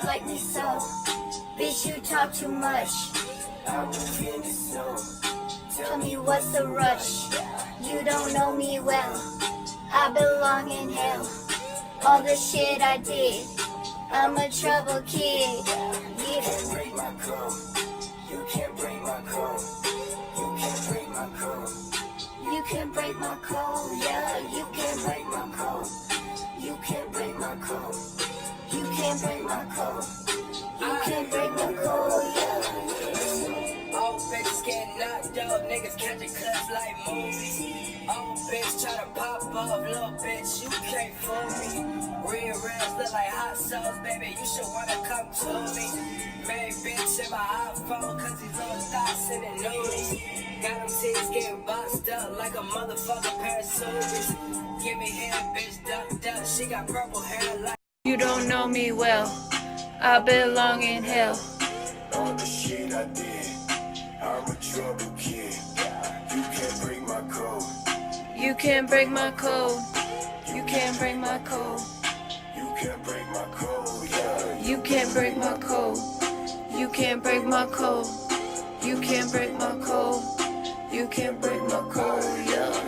like me so. Bitch, you talk too much. Tell me what's the rush. You don't know me well. I belong in hell. All the shit I did, I'm a trouble kid. You can't break my code. You can't break my code. You can't break my code. You can't break my code. Yeah, you can't break my code. You can't break my code. You can't break my code. You can't break my code. Yeah. All bitches getting knocked out, niggas catching cuts like movies. All bitch try to pop up, little bitch, you can't fool me. Real raps look like hot sauce, baby, you should wanna come to me. Made bitch in my iPhone, cause these little thoughts in the nudies. Got them titties getting boxed up like a motherfucking pair of Subies. Give me hair, bitch, ducked up, she got purple hair like. You don't know me well. I belong in hell. All the shit I did, I'm a trouble kid. You can't break my code. You can't break my code. You can't break my code. You can't break my code. Yeah. You can't break my code. You can't break my code. You can't break my code. You can't break my code. Yeah.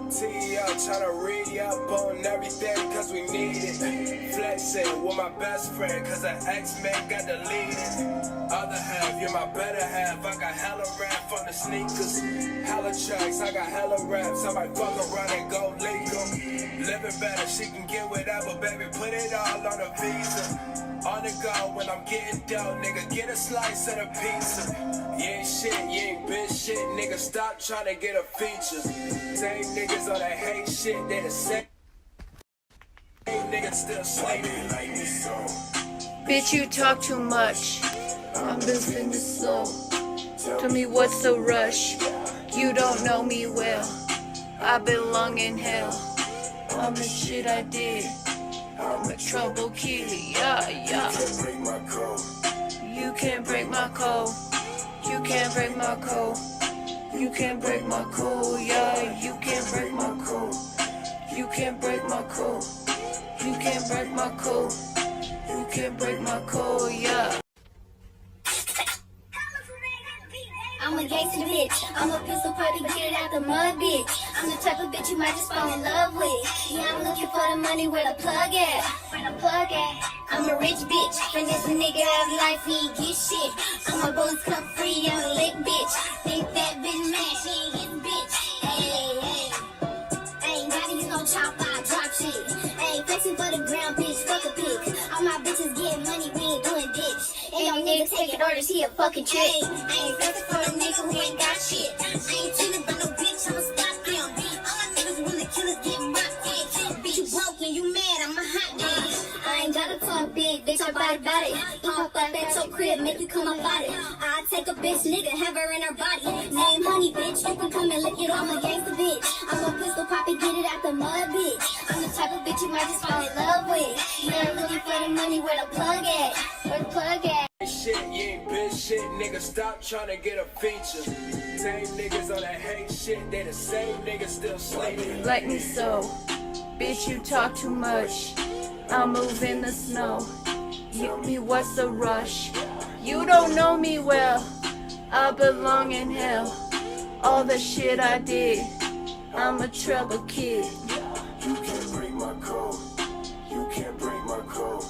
T up, tryna read up on everything cause we need it. Flexing with my best friend cause her ex-man got deleted. Other half, you're my better half. I got hella rap on the sneakers. Hella tracks, I got hella raps. I might fuck around and go legal. Living better, she can get whatever, baby. Put it all on a visa. On the go when I'm getting dough, nigga. Get a slice of the pizza. You ain't shit, you ain't bitch shit, nigga. Stop trying to get a feature. Same niggas on that hate shit, they the same niggas still sleeping like me so. Bitch, you talk too much. I'm moving the slow. Tell me what's the rush. You don't know me well. I belong in hell. I'm the shit I did. I'm a trouble kid. Yeah, yeah. You can't break my code. You can't break my code. You can't break my code. You can't break my code. Yeah, you can't break my code. You can't break my code. You can't break my code. You can't break my code. Yeah. I'm a gangster bitch. I'm a pistol party, get it out the mud, bitch. I'm the type of bitch you might just fall in love with. Yeah, I'm looking for the money, where the plug at? Where the plug at? I'm a rich bitch. Finesse a nigga out of life, he ain't get shit. I'm a bullets come free, I'm a lit bitch. Think that bitch mad, she ain't his bitch. Hey, hey. I ain't got to use no chop, I drop shit. Hey, flexing for the ground, bitch, fuck a pic. All my bitches getting money, we ain't doing dicks. And your nigga taking orders, he a fucking trick. I ain't flexing for a nigga who ain't got shit. I ain't chillin' by no bitch, I'ma stop them. All my niggas wanna kill us, get rocked in. Bitch, you broke and you mad, I'm a hot bitch. I ain't gotta talk big, bitch, I body about it. Pop up at your crib, make you come up out it. I take a bitch, nigga, have her in her body. Name honey, bitch, you can come and lick it. I'm a gangster bitch. I'm a pistol pop and get it out the mud, bitch. I'm the type of bitch you might just fall in love with. Yeah, I'm looking for the money, where the plug at? Where the plug at? Shit, you ain't bitch shit, nigga. Stop trying to get a feature. Same niggas on that hate shit, they the same niggas still sleeping Like me so. Bitch, you talk too much. I'll move in the snow. Tell me what's the rush. You don't know me well. I belong in hell. All the shit I did, I'm a trouble kid. You can't break my code. You can't break my code.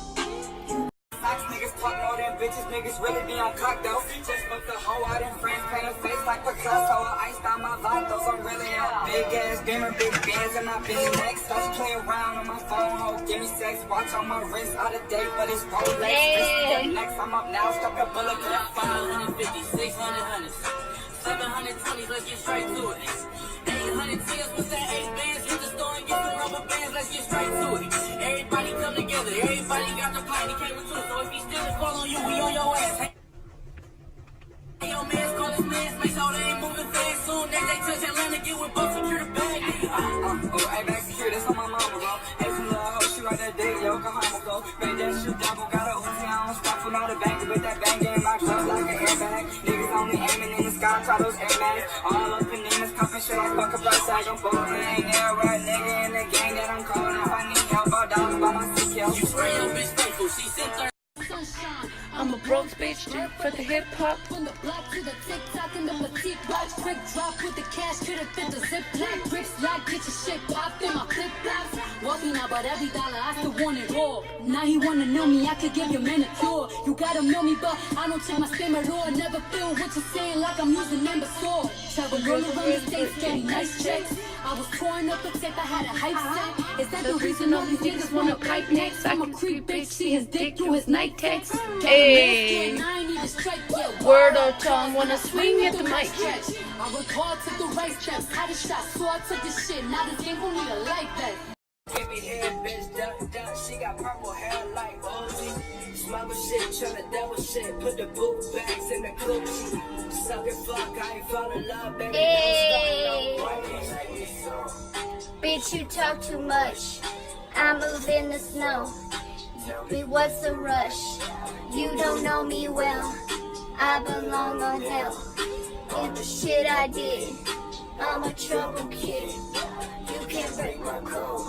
Fox niggas talk more than bitches, niggas really be on cock though. Just fuck the hoe out in France, paint her face like Picasso. I iced out my vatos, I'm really out. Big ass gamer, big bands in my big neck. Starts playing around on my phone, ho, give me sex. Watch on my wrist, out of date, but it's Rolex. Hey. Next, I'm up now, stuck a bullet clip. 550, 600 hundreds, 720s, let's get straight to it. 800 tears, what's that 8 bands? Hit the store and get some rubber bands, let's get straight to it. Everybody come together, everybody got the plan, he came with two. So if he still fall on you, we on your ass. Hey, your mans call his mans, make sure they ain't moving fast. Soon as they touch Atlanta, get with both secure the bag. Hey, back secure, that's on my mama, bro. Hey, some little hoe, she right that dick, Yokohama, go. Make that shit double, got a Uzi, I don't stop for not a bang. With that bang in my club like an airbag. Niggas only aiming in the sky, try those Air Max. All up in Nina's cuffing shit, I'm fucking price tag, I'm ballin'. Ain't there a right nigga in the gang that I'm calling. If I need help, I'll dollars by my CK. You spray your bitch faithful, she sent her. street for the hip hop. From the block to the TikTok and the petite watch, quick drop with the cash, couldn't fit the zip lock. Grips lock, get your shit popped in my flip flops. Wealthy now, but every dollar I still want it all. Now he wanna know me, I could give you manicure. You gotta know me, but I don't check my spam at all. Never feel what you're saying like I'm using imbecile. Travel all around the states, getting nice checks. I was pouring up the tech, I had a hype set. Is that the reason all these niggas wanna pipe next? I'm a creep bitch, see his dick through his night text. Hey, word or tongue, wanna swing at the mic. I work hard, took the right steps, had a shot, so I took this shit. Now this game gon' need a life vest. Give me hair, bitch, duck. She got purple hair like Ozzy. Smuggle shit, tryna double shit. Put the boot bags in the coochie. Suck and fuck, I ain't fall in love, baby. Hey. Don't start no Bitch, you talk too much. I move in the snow. Me, what's the rush? You don't know me well. I belong on hell. In the shit I did, I'm a trouble kid. You can't break my code.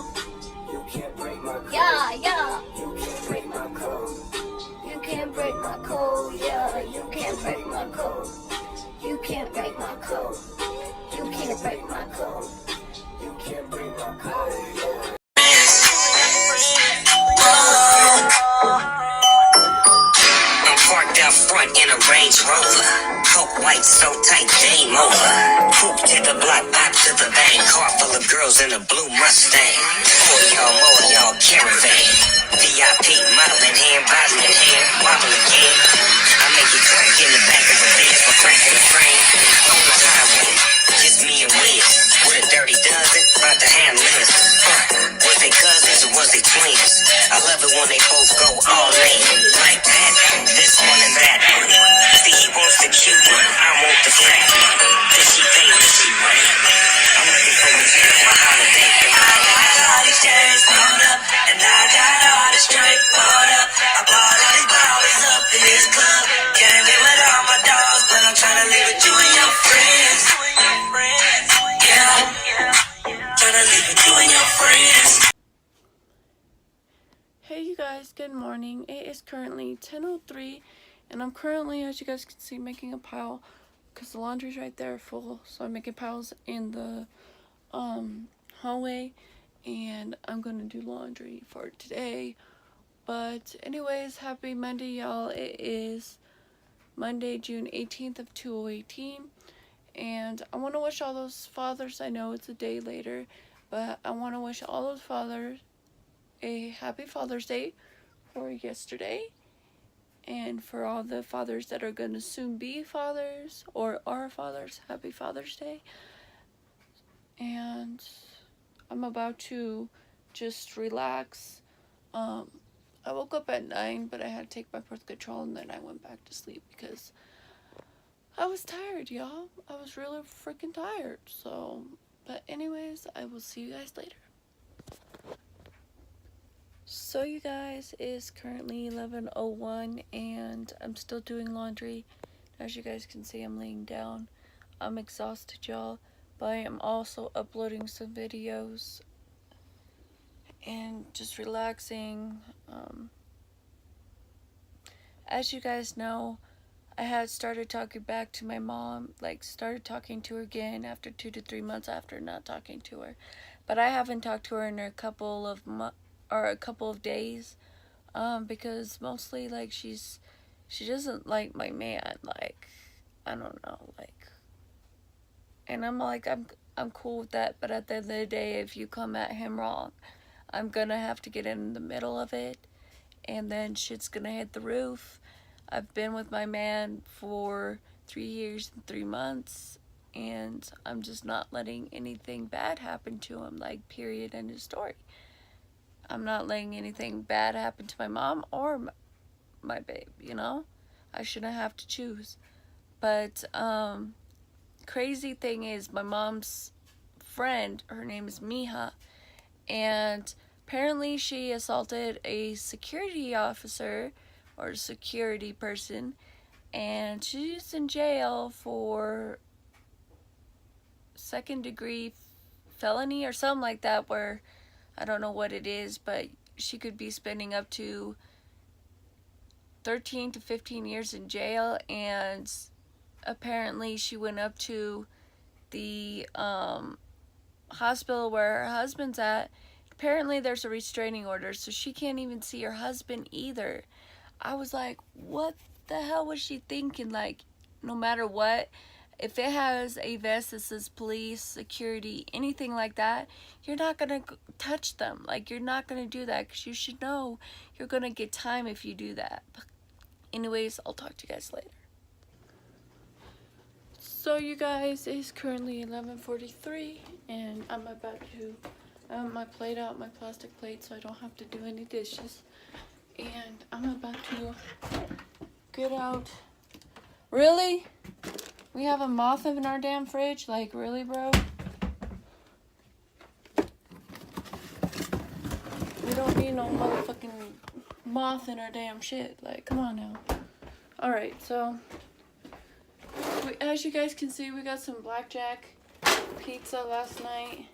You can't break my code. Yeah, yeah. You can't break my code. You can't break my code. Yeah, you can't break my code. You can't break my code. You can't break my code. You can't break my code. Yeah. I'm parked out front in a Range Rover. Coke white so tight, game over. Coupe to the block, pop to the bank. Car full of girls in a blue Mustang. More of y'all caravan. VIP, modeling hand, bottle in hand, wobble again. I make it crack in the back of a Benz for cracking the frame. On the highway, just me and Wiz. With a dirty dozen, about to handle this. Was they cousins or was they twins? I love it when they both go all in. Like that, this one and that one. See, he wants the cute one, I want the fat one. Cause she famous, she right. I'm looking for a gift for holiday. I got all these chains bought up, and I got all this straight bought up. I bought all these bottles up in this club. Can't live with all my dogs, but I'm trying to live with you and your friends. Yeah, trying to live with you and your friends. Hey you guys, good morning. It is currently 10:03 and I'm currently, as you guys can see, making a pile because the laundry's right there full. So I'm making piles in the hallway and I'm gonna do laundry for today. But anyways, happy Monday y'all. It is Monday, June 18th of 2018 and I want to wish all those fathers, I know it's a day later, but I want to wish all those fathers a happy Father's Day for yesterday, and for all the fathers that are going to soon be fathers or are fathers, happy Father's Day. And I'm about to just relax. I woke up at 9, but I had to take my birth control and then I went back to sleep because I was tired, y'all. I was really freaking tired. So, but anyways, I will see you guys later. So you guys, it is currently 11:01 and I'm still doing laundry. As you guys can see, I'm laying down. I'm exhausted, y'all, but I am also uploading some videos and just relaxing. As you guys know, I had started talking back to my mom, like started talking to her again after 2 to 3 months after not talking to her. But I haven't talked to her in a couple of days, because mostly like she doesn't like my man, like I don't know, like, and I'm like I'm cool with that, but at the end of the day, if you come at him wrong, I'm gonna have to get in the middle of it and then shit's gonna hit the roof. I've been with my man for 3 years and 3 months and I'm just not letting anything bad happen to him, like period, end of story. I'm not letting anything bad happen to my mom or my babe, you know? I shouldn't have to choose. But, crazy thing is, my mom's friend, her name is Miha, and apparently she assaulted a security officer, or security person, and she's in jail for second-degree felony or something like that, where I don't know what it is, but she could be spending up to 13 to 15 years in jail, and apparently she went up to the hospital where her husband's at. Apparently there's a restraining order, so she can't even see her husband either. I was like, what the hell was she thinking? Like, no matter what, if it has a vest that says police, security, anything like that, you're not gonna touch them. Like, you're not gonna do that, because you should know you're gonna get time if you do that. Anyways, I'll talk to you guys later. So you guys, it's currently 11:43, and I'm about to my plate out, my plastic plate, so I don't have to do any dishes. And I'm about to get out. Really? We have a moth in our damn fridge? Like, really, bro? We don't need no motherfucking moth in our damn shit. Like, come on now. Alright, so as you guys can see, we got some blackjack pizza last night.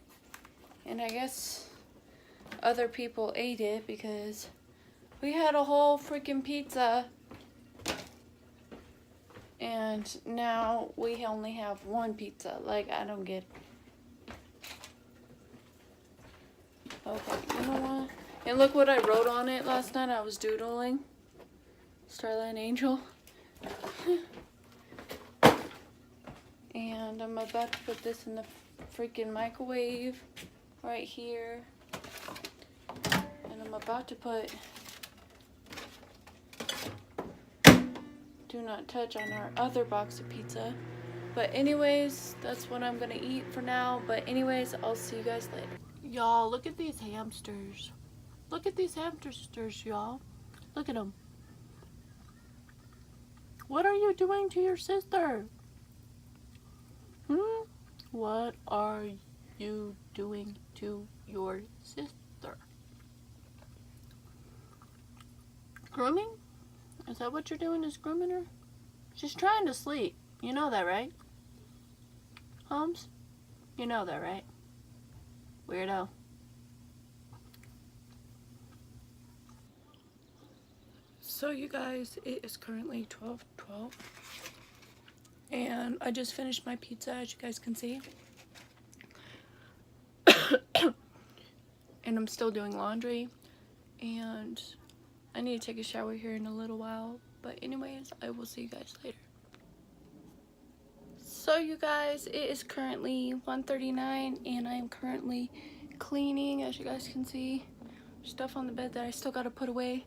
And I guess other people ate it because we had a whole freaking pizza. And now we only have one pizza. Like, I don't get it. Okay, you know what? And look what I wrote on it last night. I was doodling. Starlight Angel. And I'm about to put this in the freaking microwave right here. And I'm about to put do not touch on our other box of pizza. But anyways, that's what I'm gonna eat for now. But anyways, I'll see you guys later. Y'all, look at these hamsters. Look at these hamsters, y'all. Look at them. What are you doing to your sister? What are you doing to your sister? Grooming? Is that what you're doing, is grooming her? She's trying to sleep. You know that, right? Holmes? You know that, right? Weirdo. So you guys, it is currently 12:12. And I just finished my pizza, as you guys can see. And I'm still doing laundry. And I need to take a shower here in a little while. But anyways, I will see you guys later. So you guys, it is currently 1:39 and I am currently cleaning, as you guys can see. Stuff on the bed that I still gotta put away.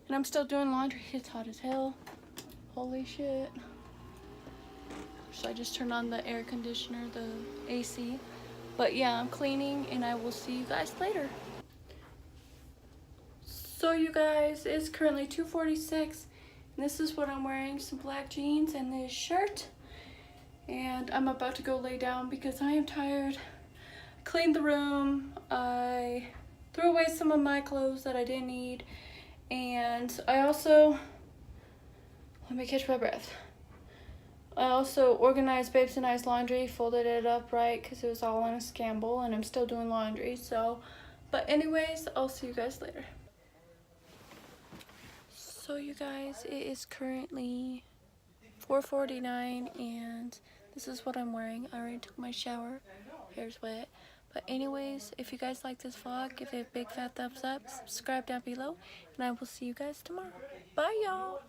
And I'm still doing laundry. It's hot as hell. Holy shit. So I just turned on the air conditioner, the AC. But yeah, I'm cleaning and I will see you guys later. So you guys, it's currently 2:46 and this is what I'm wearing. Some black jeans and this shirt. And I'm about to go lay down because I am tired. I cleaned the room. I threw away some of my clothes that I didn't need. And I also, let me catch my breath. I also organized Babes and I's laundry, folded it up right because it was all in a scramble, and I'm still doing laundry. So, but anyways, I'll see you guys later. So you guys, it is currently 4:49 and this is what I'm wearing. I already took my shower. Hair's wet. But anyways, if you guys like this vlog, give it a big fat thumbs up, subscribe down below, and I will see you guys tomorrow. Bye, y'all.